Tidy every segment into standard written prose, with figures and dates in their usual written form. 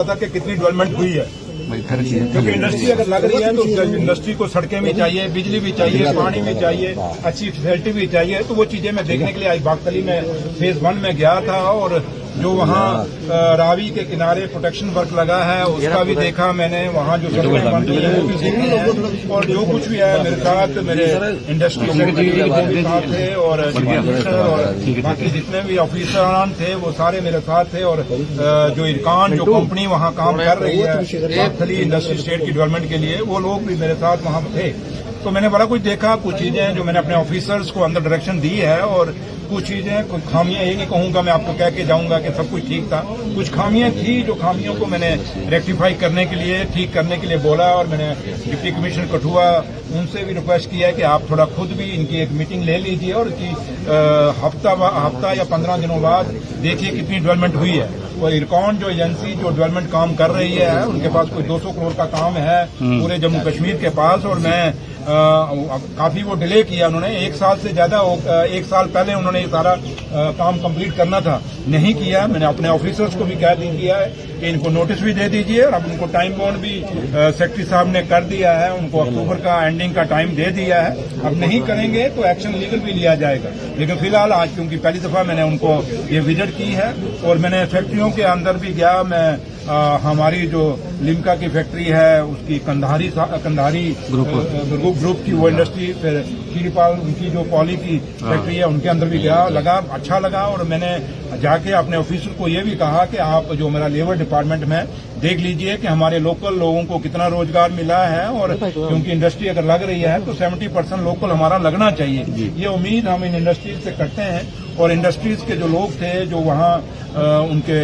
था कि कितनी डेवलपमेंट हुई है, क्योंकि इंडस्ट्री अगर लग रही है तो इंडस्ट्री को सड़कें भी चाहिए, बिजली भी चाहिए, पानी भी चाहिए, अच्छी फैसिलिटी भी चाहिए। तो वो चीजें मैं देखने के लिए आज बागतली में फेज 1 में गया था और जो वहाँ रावी के किनारे प्रोटेक्शन वर्क लगा है उसका भी देखा मैंने। वहाँ जो सड़कें बन रही है वो भी देखी है और जो कुछ भी है मेरे साथ मेरे इंडस्ट्री के साथ थे और बाकी जितने भी ऑफिसरान थे वो सारे मेरे साथ थे। और जो इरकान जो कंपनी वहाँ काम कर रही है बागतली इंडस्ट्री स्टेट की डेवलपमेंट के लिए, वो लोग भी मेरे साथ वहाँ थे। तो मैंने बड़ा कुछ देखा, कुछ चीजें जो मैंने अपने ऑफिसर्स को अंदर डायरेक्शन दी है और कुछ चीजें कुछ खामियां ये नहीं कहूंगा मैं आपको कह के जाऊंगा कि सब कुछ ठीक था, कुछ खामियां थी जो खामियों को मैंने रेक्टिफाई करने के लिए ठीक करने के लिए बोला। और मैंने डिप्टी कमिश्नर कठुआ उनसे भी रिक्वेस्ट किया कि आप थोड़ा खुद भी इनकी एक मीटिंग ले लीजिए और कि हफ्ता या 15 दिनों बाद देखिए कितनी डेवलपमेंट हुई है। वो इरकॉन जो एजेंसी जो डेवलपमेंट काम कर रही है उनके पास कोई 200 करोड़ का काम है पूरे जम्मू कश्मीर के पास। और मैं काफी वो डिले किया उन्होंने, 1 साल से ज्यादा 1 साल पहले उन्होंने ये सारा काम कंप्लीट करना था, नहीं किया। मैंने अपने ऑफिसर्स को भी कह दिया है कि इनको नोटिस भी दे दीजिए और अब उनको टाइम बाउंड भी सेक्रेटरी साहब ने कर दिया है, उनको अक्टूबर का एंडिंग का टाइम दे दिया है। अब नहीं करेंगे तो एक्शन लीगल भी लिया जाएगा। लेकिन फिलहाल आज क्योंकि पहली दफा मैंने उनको ये विजिट की है और मैंने फैक्ट्रियों के अंदर भी गया। मैं हमारी जो लिम्का की फैक्ट्री है उसकी कंधारी ग्रुप की वो इंडस्ट्री, फिर खीरीपाल उनकी जो पॉली की फैक्ट्री है उनके अंदर भी गया, लगा अच्छा लगा। और मैंने जाके अपने ऑफिसर को ये भी कहा कि आप जो मेरा लेबर डिपार्टमेंट में देख लीजिए कि हमारे लोकल लोगों को कितना रोजगार मिला है। और क्योंकि इंडस्ट्री अगर लग रही है तो 70% लोकल हमारा लगना चाहिए, ये उम्मीद हम इन इंडस्ट्रीज से करते हैं। और इंडस्ट्रीज के जो लोग थे जो वहाँ उनके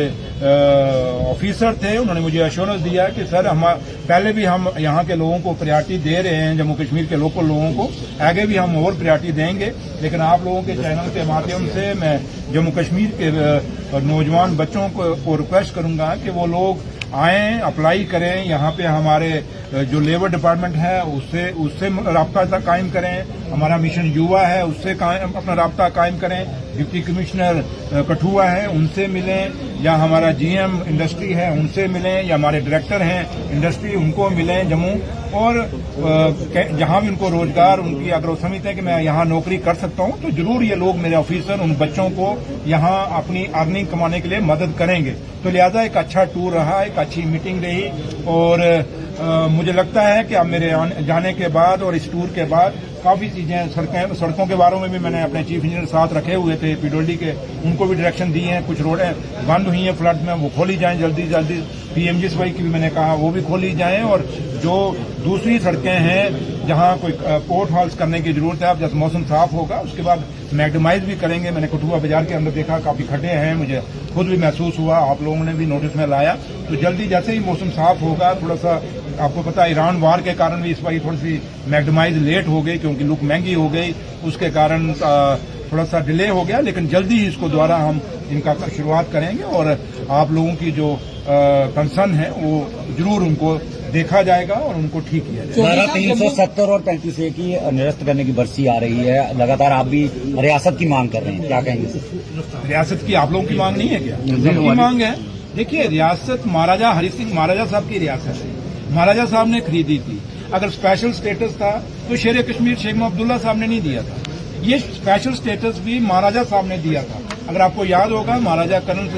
ऑफिसर थे उन्होंने मुझे एश्योरेंस दिया कि सर हम पहले भी हम यहाँ के लोगों को प्रायोरिटी दे रहे हैं, जम्मू कश्मीर के लोकल लोगों को, आगे भी हम और प्रायोरिटी देंगे। लेकिन आप लोगों के चैनल के माध्यम से मैं जम्मू कश्मीर के नौजवान बच्चों को रिक्वेस्ट करूंगा कि वो लोग आएं, अप्लाई करें। यहाँ पे हमारे जो लेबर डिपार्टमेंट है उससे राब्ता कायम करें, हमारा मिशन युवा है उससे अपना राब्ता कायम करें, डिप्टी कमिश्नर कठुआ है उनसे मिलें, या हमारा जीएम इंडस्ट्री है उनसे मिलें, या हमारे डायरेक्टर हैं इंडस्ट्री उनको मिलें जम्मू। और जहां भी उनको रोजगार उनकी अगर वो समझते हैं कि मैं यहाँ नौकरी कर सकता हूं तो जरूर ये लोग मेरे ऑफिसर उन बच्चों को यहाँ अपनी अर्निंग कमाने के लिए मदद करेंगे। तो लिहाजा एक अच्छा टूर रहा, एक अच्छी मीटिंग रही। और मुझे लगता है कि अब मेरे जाने के बाद और इस टूर के बाद काफी चीजें सड़कों के बारे में भी मैंने अपने चीफ इंजीनियर साथ रखे हुए थे पीडब्ल्यूडी के, उनको भी डायरेक्शन दी है। कुछ रोडें बंद हुई हैं फ्लड में, वो खोली जाएं जल्दी जल्दी। पीएमजीएसवाई की भी मैंने कहा वो भी खोली जाएं। और जो दूसरी सड़कें हैं जहां कोई पोर्ट हॉल्स करने की जरूरत है, अब जब मौसम साफ होगा उसके बाद मैग्डमाइज भी करेंगे। मैंने कठुआ बाजार के अंदर देखा काफी खड्डे हैं, मुझे खुद भी महसूस हुआ, आप लोगों ने भी नोटिस में लाया। तो जल्दी जैसे ही मौसम साफ होगा, थोड़ा सा आपको पता है ईरान वार के कारण भी इस बार थोड़ी सी मैग्डमाइज लेट हो गई क्योंकि लुक महंगी हो गई, उसके कारण थोड़ा सा डिले हो गया। लेकिन जल्दी ही इसको दोबारा हम इनका शुरुआत करेंगे और आप लोगों की जो कंसर्न है वो जरूर उनको देखा जाएगा और उनको ठीक किया जाएगा। 370 और 35A की निरस्त करने की बरसी आ रही है, लगातार आप भी रियासत की मांग कर रहे हैं, क्या कहेंगे? रियासत की आप लोगों की मांग नहीं है क्या? सबकी मांग है। देखिए रियासत महाराजा हरि सिंह महाराजा साहब की रियासत है, महाराजा साहब ने खरीदी थी। अगर स्पेशल स्टेटस था तो शेर कश्मीर शेख अब्दुल्ला साहब ने नहीं दिया था, ये स्पेशल स्टेटस भी महाराजा साहब ने दिया था। अगर आपको याद होगा महाराजा करण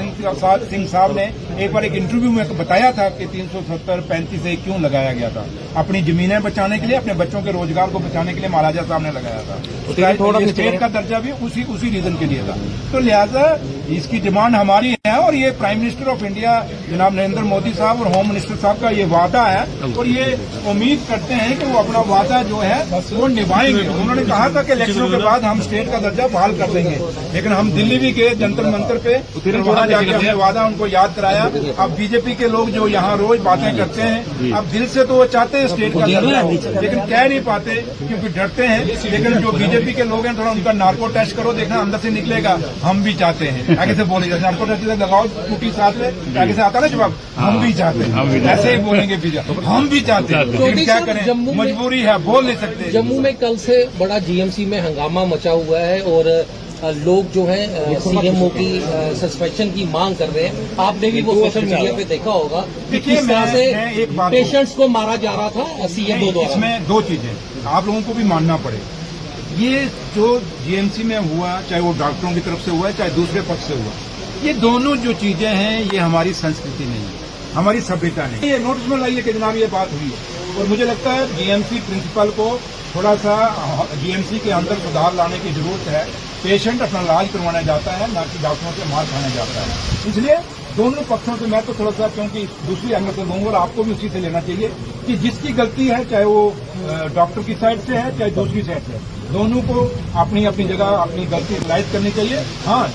सिंह साहब ने एक बार एक इंटरव्यू में बताया था कि 370 35A क्यों लगाया गया था, अपनी जमीनें बचाने के लिए, अपने बच्चों के रोजगार को बचाने के लिए महाराजा साहब ने लगाया था। स्टेट का दर्जा भी उसी रीजन के लिए था। तो लिहाजा इसकी डिमांड हमारी है और ये प्राइम मिनिस्टर ऑफ इंडिया जनाब नरेंद्र मोदी साहब और होम मिनिस्टर साहब का ये वादा है और ये उम्मीद करते हैं कि वो अपना वादा जो है वो निभाएंगे। उन्होंने कहा था कि इलेक्शनों के बाद हम स्टेट का दर्जा बहाल कर देंगे, लेकिन हम दिल्ली भी गए जंतर मंतर पे, फिर वहां जाके हमने वादा उनको याद कराया। अब बीजेपी के लोग जो यहाँ रोज बातें करते हैं, अब दिल से तो वो चाहते हैं स्टेट का दर्जा हो, लेकिन कह नहीं पाते क्योंकि डरते हैं। लेकिन जो बीजेपी के लोग हैं थोड़ा उनका नार्को टेस्ट करो, देखना अंदर से निकलेगा हम भी चाहते हैं। आगे से बोलेगा नार्को टेस्ट लगाओ टूटी साथ में, आगे से आता ना जवाब हम भी चाहते हैं, ऐसे ही बोलेंगे बीजेपी हम भी चाहते हैं। लेकिन क्या करें, मजबूरी है, बोल नहीं सकते। जम्मू में कल से बड़ा जीएमसी में हंगामा मचा हुआ है और लोग जो है सीएमओ की सस्पेंशन की मांग कर रहे हैं। आपने भी वो सोशल मीडिया पे देखा होगा कि किस तरह से पेशेंट्स को मारा जा रहा था सीएमओ द्वारा। इसमें दो चीजें आप लोगों को भी मानना पड़ेगा। ये जो जीएमसी में हुआ, चाहे वो डॉक्टरों की तरफ से हुआ है, चाहे दूसरे पक्ष से हुआ, ये दोनों जो चीजें हैं ये हमारी संस्कृति नहीं है, हमारी सभ्यता नहीं। ये नोटिस में लाइए कि जनाब ये बात हुई है, और मुझे लगता है जीएमसी प्रिंसिपल को थोड़ा सा जीएमसी के अंदर सुधार लाने की जरूरत है। पेशेंट अपना इलाज करवाने जाता है, ना कि डॉक्टरों से मार खाने जाता है। इसलिए दोनों पक्षों से मैं तो थोड़ा सा, क्योंकि दूसरी अहमियत तो दूंगा और आपको भी उसी से लेना चाहिए कि जिसकी गलती है, चाहे वो डॉक्टर की साइड से है, चाहे दूसरी साइड से है, दोनों को अपनी अपनी जगह अपनी गलती रियलाइज करनी चाहिए। हाँ।